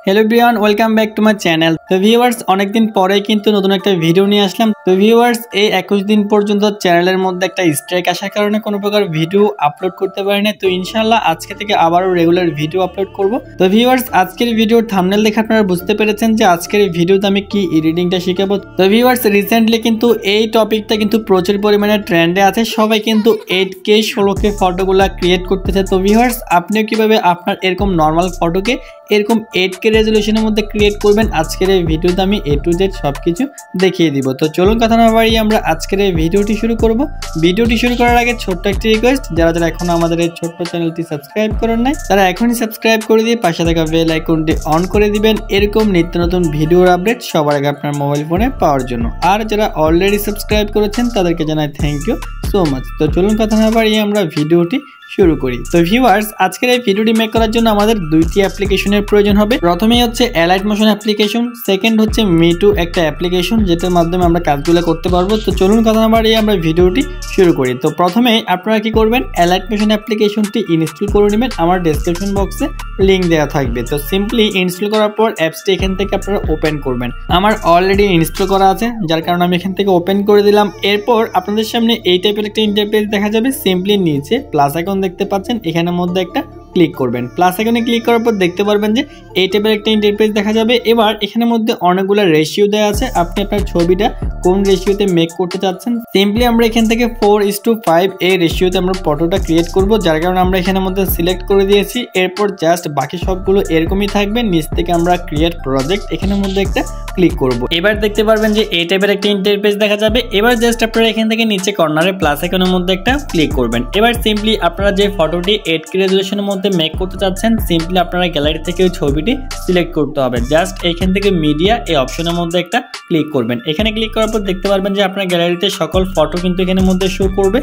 Hello everyone welcome back to my channel. तो viewers অনেকদিন পরে কিন্তু নতুন একটা ভিডিও নিয়ে আসলাম। তো ভিউয়ার্স এই 21 দিন পর্যন্ত চ্যানেলের মধ্যে একটা স্ট্রাইক আসার কারণে কোনো প্রকার ভিডিও আপলোড করতে পারিনি। তো ইনশাআল্লাহ আজকে থেকে আবারও রেগুলার ভিডিও আপলোড করব। তো ভিউয়ার্স আজকের ভিডিওর থাম্বনেল দেখে আপনারা বুঝতে পেরেছেন যে আজকের ভিডিওতে আমি কি এডিটিংটা শেখাবো। তো ভিউয়ার্স রিসেন্টলি কিন্তু এই টপিকটা কিন্তু প্রচুর পরিমাণে ট্রেন্ডে আছে। সবাই কিন্তু 8K 16K ফটোগুলা ক্রিয়েট করতেছে। তো ভিউয়ার্স আপনিও কিভাবে আপনার এরকম নরমাল ফটোকে এরকম 8K রেজোলিউশনের মধ্যে ক্রিয়েট করবেন আজকের এই ভিডিওতে আমি A to Z সবকিছু দেখিয়ে দিব। তো চলুন কথা না বাড়িয়ে আমরা আজকের এই ভিডিওটি শুরু করব। ভিডিওটি শুরু করার আগে ছোট্ট একটা রিকোয়েস্ট, যারা এখনো আমাদের এই ছোট্ট চ্যানেলটি সাবস্ক্রাইব করেন নাই তারা এখনই সাবস্ক্রাইব করে দিয়ে পাশে থাকা বেল আইকনটি অন করে দিবেন এরকম নিত্য নতুন ভিডিওর আপডেট সবার আগে আপনার মোবাইল ফোনে পাওয়ার জন্য। আর যারা অলরেডি সাবস্ক্রাইব করেছেন তাদেরকে জানাই থ্যাংক ইউ সো মাচ। তো চলুন কথা না বাড়িয়ে আমরা ভিডিওটি শুরু করি। তো ভিউয়ার্স আজকের এই ভিডিওটি মেক করার জন্য আমাদের দুইটি অ্যাপ্লিকেশনের প্রয়োজন হবে। প্রথমেই হচ্ছে অ্যালাইট মোশন অ্যাপ্লিকেশন, সেকেন্ড হচ্ছে মিটু একটা অ্যাপ্লিকেশন যেটার মাধ্যমে আমরা কাজগুলো করতে পারবো। তো চলুন কথা না বাড়িয়ে আমরা ভিডিওটি শুরু করি। তো প্রথমে আপনারা কি করবেন, অ্যালাইট মোশন অ্যাপ্লিকেশনটি ইনস্টল করে নেবেন। আমার ডেসক্রিপশন বক্সে লিঙ্ক দেওয়া থাকবে। তো সিম্পলি ইনস্টল করার পর অ্যাপসটি এখান থেকে আপনারা ওপেন করবেন। আমার অলরেডি ইনস্টল করা আছে যার কারণে আমি এখান থেকে ওপেন করে দিলাম। এরপর আপনাদের সামনে এই টাইপের একটা ইন্টারফেস দেখা যাবে। সিম্পলি নিচে প্লাস আইকন দেখতে পাচ্ছেন, এখানের মধ্যে একটা ক্লিক করবেন। প্লাস আইকনে ক্লিক করার পর দেখতে পারবেন যে এই টাইপের একটা ইন্টারফেস দেখা যাবে। এবার এখানের মধ্যে অনেকগুলো রেশিও দেওয়া আছে, আপনি আপনার ছবিটা কোন রেশিওতে মেক করতে চাচ্ছেন। সিম্পলি আমরা এখান থেকে 4:5 এই রেশিওতে আমরা ফটোটা ক্রিয়েট করব, যার কারণে আমরা এখানের মধ্যে সিলেক্ট করে দিয়েছি। এরপর জাস্ট বাকি সবগুলো এরকমই থাকবে। নিচ থেকে আমরা ক্রিয়েট প্রজেক্ট এখানের মধ্যে একটা ক্লিক করব। এবার দেখতে পারবেন যে এই টাইপের একটা ইন্টারফেস দেখা যাবে। এবার জাস্ট আপনারা এখান থেকে নিচে কর্নারে প্লাস আইকনের মধ্যে একটা ক্লিক করবেন। এবার সিম্পলি আপনারা যে ফটোটি 8K রেজোলিউশনের মধ্যে মেক করতে চাচ্ছেন সিম্পলি আপনারা গ্যালারি থেকে ওই ছবিটি সিলেক্ট করতে হবে। জাস্ট এখান থেকে মিডিয়া এই অপশনের মধ্যে একটা ক্লিক করবেন। এখানে ক্লিক করার পর দেখতে পারবেন যে আপনার গ্যালারিতে সকল ফটো কিন্তু এখানের মধ্যে শো করবে।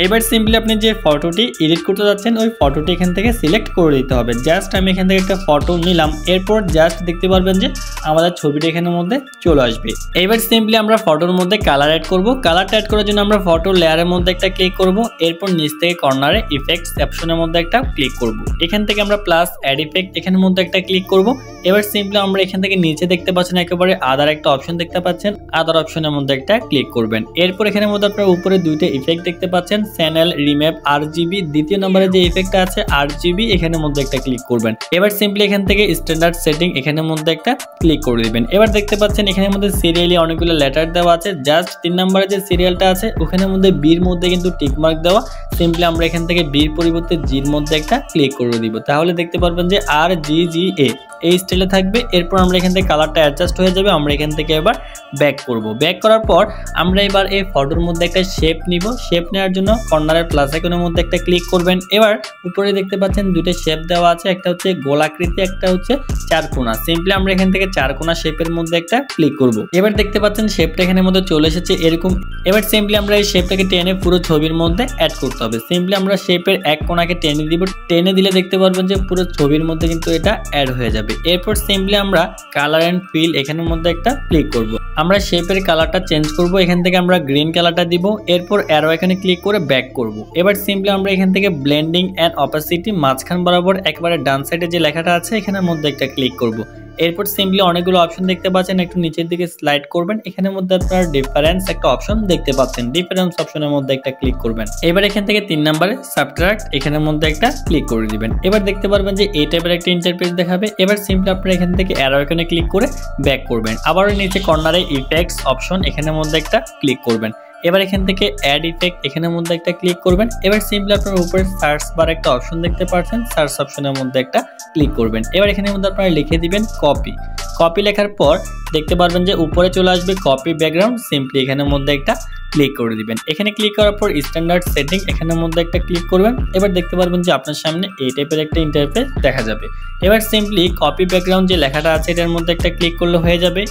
এবার সিম্পলি আপনি যে ফটোটি এডিট করতে যাচ্ছেন ওই ফটোটি এখান থেকে সিলেক্ট করে দিতে হবে। জাস্ট আমি এখান থেকে একটা ফটো নিলাম। এরপর জাস্ট দেখতে পারবেন যে আমাদের ছবিটি এখানের মধ্যে চলে আসবে। এবার সিম্পলি আমরা ফটোর মধ্যে কালার অ্যাড করব। কালারটা অ্যাড করার জন্য আমরা ফটো লেয়ারের মধ্যে একটা ক্লিক করব। এরপর নিচ থেকে কর্নারে ইফেক্টস অপশনের মধ্যে একটা ক্লিক করব। এখান থেকে আমরা প্লাস অ্যাড ইফেক্ট এখানের মধ্যে একটা ক্লিক করব। এবার সিম্পলি আমরা এখান থেকে নিচে দেখতে পাচ্ছেন একেবারে আদার একটা অপশন দেখতে পাচ্ছেন, আদার অপশনের মধ্যে একটা ক্লিক করবেন। এরপর এখানের মধ্যে আপনারা উপরে দুইটা ইফেক্ট দেখতে পাচ্ছেন, চ্যানেল রিম্যাপ RGB, দ্বিতীয় নম্বরে যে ইফেক্টটা আছে RGB এখানের মধ্যে একটা ক্লিক করবেন। এবার সিম্পলি এখান থেকে স্ট্যান্ডার্ড সেটিং এখানের মধ্যে একটা ক্লিক করে দিবেন। এবার দেখতে পাচ্ছেন এখানের মধ্যে সিরিয়ালি অনেকগুলো লেটার দেওয়া আছে। জাস্ট 3 নম্বরে যে সিরিয়ালটা আছে ওখানের মধ্যে বির মধ্যে কিন্তু টিক মার্ক দেওয়া। সিম্পলি আমরা এখান থেকে বির পরিবর্তে জির মধ্যে একটা ক্লিক করে দিব। তাহলে দেখতে পারবেন যে RGGA এই স্টাইলে থাকবে। এরপর আমরা এখান থেকে কালারটা অ্যাডজাস্ট হয়ে যাবে। আমরা এখান থেকে এবার ব্যাক করব। ব্যাক করার পর আমরা এবার এই ফটোর মধ্যে একটা শেপ নিব। শেপ নেওয়ার জন্য কর্নারের প্লাস আইকনের মধ্যে একটা ক্লিক করবেন। এবার উপরে দেখতে পাচ্ছেন দুটো শেপ দেওয়া আছে, একটা হচ্ছে গোলাকৃতি, একটা হচ্ছে চারকোনা। সিম্পলি আমরা এখান থেকে চারকোনা শেপের মধ্যে একটা ক্লিক করব। এবার দেখতে পাচ্ছেন শেপটা এখানের মধ্যে চলে এসেছে এরকম। এবার সিম্পলি আমরা এই শেপটাকে টেনে পুরো ছবির মধ্যে অ্যাড করতে হবে। সিম্পলি আমরা শেপের এক কোণাকে টেনে দিব। টেনে দিলে দেখতে পারবেন যে পুরো ছবির মধ্যে কিন্তু এটা অ্যাড হয়ে যাবে। এরপর সিম্পলি আমরা কালার এন্ড ফিল এখানের মধ্যে একটা ক্লিক করব। আমরা শেপের কালারটা চেঞ্জ করব। এখান থেকে আমরা গ্রিন কালারটা দিব। এরপর অ্যারো এখানে ক্লিক করে ব্যাক করব। এবার সিম্পলি আমরা এখান থেকে ব্লেন্ডিং এন্ড অপাসিটি মাঝখান বরাবর একেবারে ডান সাইডে যে লেখাটা আছে এখানের মধ্যে একটা ক্লিক করব। এরপর সিম্পলি অনেকগুলো অপশন দেখতে পাচ্ছেন, একটু নিচের দিকে স্লাইড করবেন। এখানের মধ্যে আপনারা ডিফারেন্স একটা অপশন দেখতে পাচ্ছেন, ডিফারেন্স অপশনের মধ্যে একটা ক্লিক করবেন। এবার এখান থেকে 3 নম্বরে সাবট্রাক্ট এখানের মধ্যে একটা ক্লিক করে দিবেন। এবার দেখতে পারবেন যে এই টাইপের একটা ইন্টারফেস দেখাবে। এবার সিম্পলি আপনারা এখান থেকে অ্যারো আইকনে ক্লিক করে ব্যাক করবেন। আবারও নিচে কর্নারে ইফেক্টস অপশন এখানের মধ্যে একটা ক্লিক করবেন। এবার এখান থেকে অ্যাড ইফেক্ট এখানের মধ্যে একটা ক্লিক করবেন। এবার সিম্পলি আপনারা উপরে সার্চ বার একটা অপশন দেখতে পাচ্ছেন, সার্চ অপশনের মধ্যে একটা ক্লিক করবেন। এবার এখানের মধ্যে আপনারা লিখে দিবেন কপি। কপি লেখার পর দেখতে পারবেন যে উপরে চলে আসবে কপি ব্যাকগ্রাউন্ড। সিম্পলি এখানের মধ্যে একটা ক্লিক করে দিবেন। এখানে ক্লিক করার পর স্ট্যান্ডার্ড সেটিং এখানের মধ্যে একটা ক্লিক করবেন। এবার দেখতে পারবেন যে আপনার সামনে এই টাইপের একটা ইন্টারফেস দেখা যাবে। এবার সিম্পলি কপি ব্যাকগ্রাউন্ড যে লেখাটা আছে এটার মধ্যে একটা ক্লিক করলে হয়ে যাবে।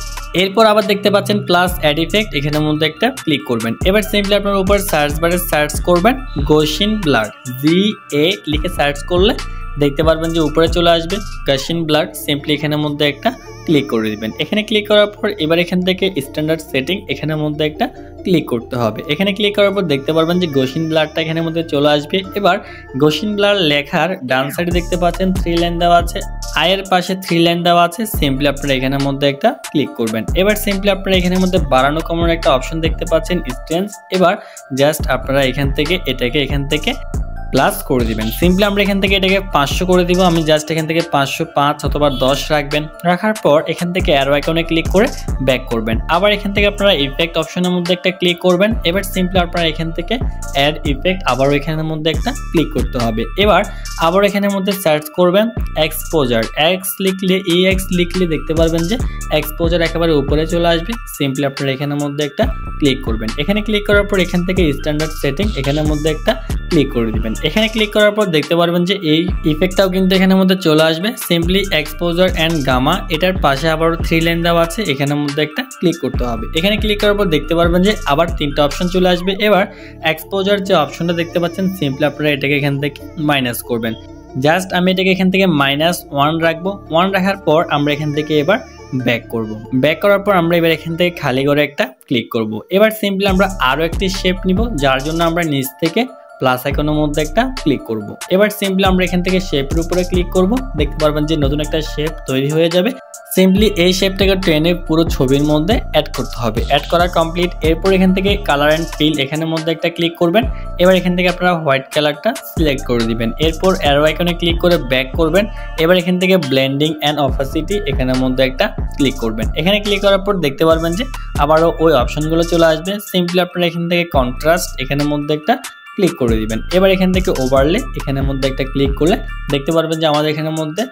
এরপর আবার দেখতে পাচ্ছেন প্লাস অ্যাড ইফেক্ট এখানের মধ্যে একটা ক্লিক করবেন। এবার সিম্পলি আপনার উপর সার্চ বারে সার্চ করবেন গসিন ব্লার, GA লিখে সার্চ করলে দেখতে পারবেন যে উপরে চলে আসবে গসিন ব্লার। সিম্পলি এখানের মধ্যে একটা ক্লিক করে দিবেন। এখানে ক্লিক করার পর এবার এখান থেকে স্ট্যান্ডার্ড সেটিং এখানের মধ্যে একটা ক্লিক করতে হবে। এখানে ক্লিক করার পর দেখতে পারবেন যে গসিন ব্লারটা এখানের মধ্যে চলে আসবে। এবার গসিন ব্লার লেখার ডান সাইডে দেখতে পাচ্ছেন 3 লাইন দেওয়া আছে। আয়ের পাশে 3 লাইন দেওয়া আছে, সিম্পলি আপনারা এখানের মধ্যে একটা ক্লিক করবেন। এবার সিম্পলি আপনারা এখানের মধ্যে বাড়ানো কমানোর একটা অপশন দেখতে পাচ্ছেন ডিসটেন্স। এবার জাস্ট আপনারা এখান থেকে এটাকে এখান থেকে প্লাস করে দিবেন। সিম্পলি আমরা এখান থেকে এটাকে 500 করে দিব। আমি জাস্ট এখান থেকে 505 অথবা 10 রাখবেন। রাখার পর এখান থেকে অ্যারো আইকনে ক্লিক করে ব্যাক করবেন। আবার এখান থেকে আপনারা ইফেক্ট অপশনের মধ্যে একটা ক্লিক করবেন। এবার সিম্পলি আপনারা এখান থেকে অ্যাড ইফেক্ট আবার এখানের মধ্যে একটা ক্লিক করতে হবে। এবার আবার এখানের মধ্যে সার্চ করবেন এক্সপোজার। এক্স লিখলে দেখতে পারবেন যে এক্সপোজার একেবারে উপরে চলে আসবে। সিম্পলি আপনারা এখানের মধ্যে একটা ক্লিক করবেন। এখানে ক্লিক করার পর এখান থেকে স্ট্যান্ডার্ড সেটিং এখানের মধ্যে একটা ক্লিক করে দিবেন। এখানে ক্লিক করার পর দেখতে পারবেন যে এই ইফেক্টটাও কিন্তু এখানের মধ্যে চলে আসবে। সিম্পলি এক্সপোজার এন্ড গামা, এটার পাশে আবার 3 লাইন দেওয়া আছে, এখানের মধ্যে একটা ক্লিক করতে হবে। এখানে ক্লিক করার পর দেখতে পারবেন যে আবার 3টা অপশন চলে আসবে। এবার এক্সপোজার যে অপশনটা দেখতে পাচ্ছেন, সিম্পলি আপনারা এটাকে এখান থেকে মাইনাস করবেন। জাস্ট আমি এটাকে এখান থেকে -1 রাখবো। 1 রাখার পর আমরা এখান থেকে এবার ব্যাক করব। ব্যাক করার পর আমরা এবার এখান থেকে খালি করে একটা ক্লিক করব। এবার সিম্পলি আমরা আরো একটি শেপ নিব, যার জন্য আমরা নিচ থেকে প্লাস আইকনের মধ্যে একটা ক্লিক করব। এবার সিম্পলি আমরা এখান থেকে শেপের উপরে ক্লিক করব। দেখতে পারবেন যে নতুন একটা শেপ তৈরি হয়ে যাবে। সিম্পলি এই শেপটাকে টেনে পুরো ছবির মধ্যে অ্যাড করতে হবে। অ্যাড করা কমপ্লিট। এরপর এখান থেকে কালার অ্যান্ড ফিল এখানের মধ্যে একটা ক্লিক করবেন। এবার এখান থেকে আপনারা হোয়াইট কালারটা সিলেক্ট করে দিবেন। এরপর অ্যারো আইকনে ক্লিক করে ব্যাক করবেন। এবার এখান থেকে ব্লেন্ডিং অ্যান্ড অপাসিটি এখানের মধ্যে একটা ক্লিক করবেন। এখানে ক্লিক করার পর দেখতে পারবেন যে আবারও ওই অপশনগুলো চলে আসবে। সিম্পলি আপনারা এখান থেকে কন্ট্রাস্ট এখানের মধ্যে একটা ক্লিক করে দিবেন। এবার এখান থেকে ওভারলে এখানের মধ্যে একটা ক্লিক করলে দেখতে পারবেন যে আমাদের এখানের মধ্যে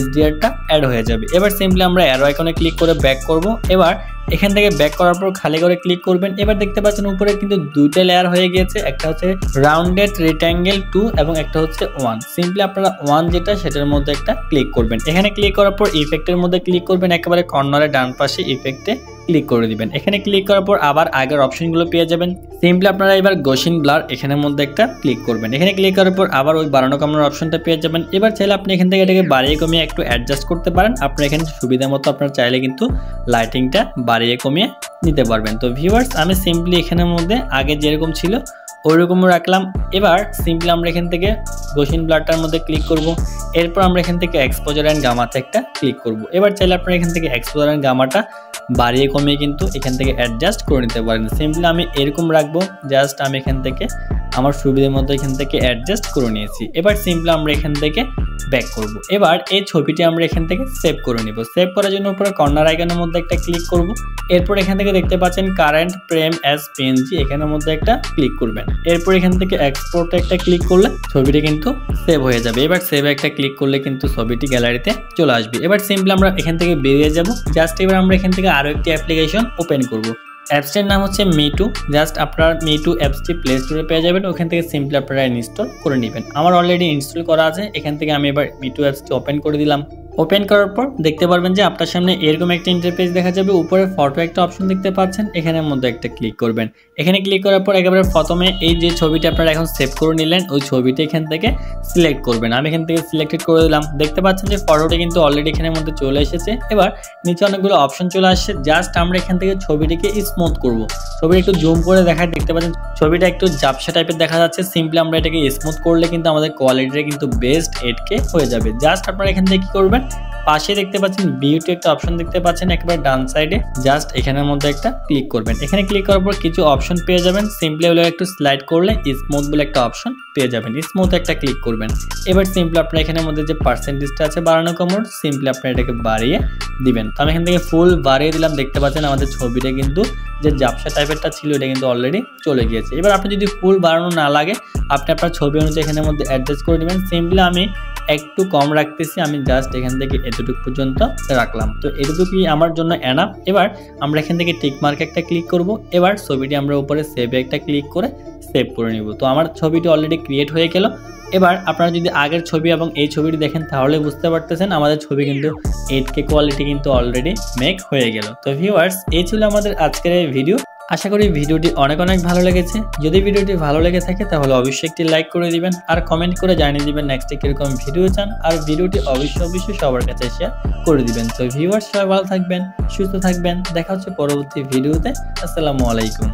HDR-টা অ্যাড হয়ে যাবে। এবার সিম্পলি আমরা অ্যারো আইকনে ক্লিক করে ব্যাক করব। এবার এখান থেকে ব্যাক করার পর খালি করে ক্লিক করবেন। এবার দেখতে পাচ্ছেন উপরে কিন্তু 2টা লেয়ার হয়ে গিয়েছে, একটা হচ্ছে রাউন্ডেড রেক্ট্যাঙ্গেল 2 এবং একটা হচ্ছে 1। সিম্পলি আপনারা 1 যেটা সেটার মধ্যে একটা ক্লিক করবেন। এখানে ক্লিক করার পর ইফেক্টের মধ্যে ক্লিক করবেন, একেবারে কর্নারে ডান পাশে ইফেক্টে ক্লিক করে দিবেন। এখানে ক্লিক করার পর আবার আগের অপশনগুলো পেয়ে যাবেন। সিম্পলি আপনারা এবার গসিন ব্লার এখানের মধ্যে একটা ক্লিক করবেন। এখানে ক্লিক করার পর আবার ওই বাড়ানো কমানোর অপশনটা পেয়ে যাবেন। এবার চাইলে আপনি এখান থেকে এটাকে বাড়িয়ে কমিয়ে একটু অ্যাডজাস্ট করতে পারেন। আপনার এখানে সুবিধা মতো আপনার চাইলে কিন্তু লাইটিংটা বাড়িয়ে কমিয়ে নিতে পারবেন। তো ভিউয়ার্স, আমি সিম্পলি এখানের মধ্যে আগে যেরকম ছিল ওইরকমও রাখলাম। এবার সিম্পলি আমরা এখান থেকে গসিন ব্লারটার মধ্যে ক্লিক করব। এরপর আমরা এখান থেকে এক্সপোজার অ্যান্ড গামাতে একটা ক্লিক করব। এবার চাইলে আপনারা এখান থেকে এক্সপোজার অ্যান্ড গামাটা বাড়িয়ে কমিয়ে কিন্তু এখান থেকে অ্যাডজাস্ট করে নিতে পারেন। সিম্পলি আমি এরকম রাখবো। জাস্ট আমি এখান থেকে আমার সুবিধার মতো এখান থেকে অ্যাডজাস্ট করে নিয়েছি। এবার সিম্পলি আমরা এখান থেকে ব্যাক করব। এবার এই ছবিটি আমরা এখান থেকে সেভ করে নিব। সেভ করার জন্য উপরে কর্নার আইকনের মধ্যে একটা ক্লিক করব। এরপর এখান থেকে দেখতে পাচ্ছেন কারেন্ট ফ্রেম অ্যাজ PNG এখানের মধ্যে একটা ক্লিক করবেন। এরপর এখান থেকে এক্সপোর্টে একটা ক্লিক করলে ছবিটি কিন্তু সেভ হয়ে যাবে। এবার সেভে একটা ক্লিক করলে কিন্তু ছবিটি গ্যালারিতে চলে আসবে। এবার সিম্পলি আমরা এখান থেকে বেরিয়ে যাব। জাস্ট এবার আমরা এখান থেকে আরো একটি অ্যাপ্লিকেশন ওপেন করব। অ্যাপসটির নাম হচ্ছে মিটু। জাস্ট আপনারা মিটু অ্যাপসটি প্লে স্টোরে পেয়ে যাবেন। ওখান থেকে সিম্পলি আপনারা ইনস্টল করে নেবেন। আমার অলরেডি ইনস্টল করা আছে। এখান থেকে আমি এবার মিটু অ্যাপসটি ওপেন করে দিলাম। ওপেন করার পর দেখতে পারবেন যে আপনার সামনে এরকম একটা ইন্টারফেস দেখা যাবে। উপরে ফটো একটা অপশন দেখতে পাচ্ছেন, এখানের মধ্যে একটা ক্লিক করবেন। এখানে ক্লিক করার পর একেবারে প্রথমে এই যে ছবিটা আপনারা এখন সেভ করে নিলেন ওই ছবিটা এখান থেকে সিলেক্ট করবেন। আমি এখান থেকে সিলেক্টেড করে দিলাম। দেখতে পাচ্ছেন যে ফটোটি কিন্তু অলরেডি এখানের মধ্যে চলে এসেছে। এবার নিচে অনেকগুলো অপশন চলে আসছে। জাস্ট আমরা এখান থেকে ছবিটিকে স্মুথ করব। ছবিটা একটু জুম করে দেখায়, দেখতে পাচ্ছেন ছবিটা একটু ঝাপসা টাইপের দেখা যাচ্ছে। সিম্পলি আমরা এটাকে স্মুথ করলে কিন্তু আমাদের কোয়ালিটিটা কিন্তু বেস্ট 8K হয়ে যাবে। জাস্ট আপনারা এখান থেকে কি করবেন, পাশে দেখতে পাচ্ছেন বিউটি একটা অপশন দেখতে পাচ্ছেন একেবারে ডান সাইডে। জাস্ট এখানের মধ্যে একটা ক্লিক করবেন। এখানে ক্লিক করার পর কিছু অপশন পেয়ে যাবেন। সিম্পলি হলো একটু স্লাইড করলে স্মুথ বলে একটা অপশন পেয়ে যাবেন। স্মুথ একটা ক্লিক করবেন। এবার সিম্পলি আপনারা এখানের মধ্যে যে পার্সেন্টেজটা আছে বাড়ানো কমানোর, সিম্পলি আপনারা এটাকে বাড়িয়ে দিবেন। তো আমি এখান থেকে ফুল বাড়িয়ে দিলাম। দেখতে পাচ্ছেন আমাদের ছবিটা কিন্তু যে ঝাপসা টাইপেরটা ছিল এটা কিন্তু অলরেডি চলে গিয়েছে। এবার আপনি যদি ফুল বাড়ানো না লাগে আপনি আপনার ছবি অনুযায়ী এখানের মধ্যে অ্যাডজাস্ট করে নেবেন। সিম্পলি আমি একটু কম রাখতেছি। আমি জাস্ট এখান থেকে এতটুকু পর্যন্ত রাখলাম। তো এতটুকুই আমার জন্য এনাফ। এবার আমরা এখান থেকে টিক মার্ক একটা ক্লিক করব। এবার ছবিটি আমরা উপরে সেভে একটা ক্লিক করে সেভ করে নিব। তো আমার ছবিটি অলরেডি ক্রিয়েট হয়ে গেল। এবার আপনারা যদি আগের ছবি এবং এই ছবিটি দেখেন তাহলে বুঝতে পারতেছেন আমাদের ছবি কিন্তু 8K কোয়ালিটি কিন্তু অলরেডি মেক হয়ে গেল। তো ভিউয়ার্স, এই ছিল আমাদের আজকের এই ভিডিও। আশা করি ভিডিওটি অনেক ভালো লেগেছে। যদি ভিডিওটি ভালো লেগে থাকে তাহলে অবশ্যই একটি লাইক করে দিবেন আর কমেন্ট করে জানিয়ে দিবেন নেক্সটে কিরকম ভিডিও চান। আর ভিডিওটি অবশ্যই সবার কাছে শেয়ার করে দিবেন। তো ভিউয়ার্স, সবাই ভালো থাকবেন, সুস্থ থাকবেন। দেখা হচ্ছে পরবর্তী ভিডিওতে। আসসালামু আলাইকুম।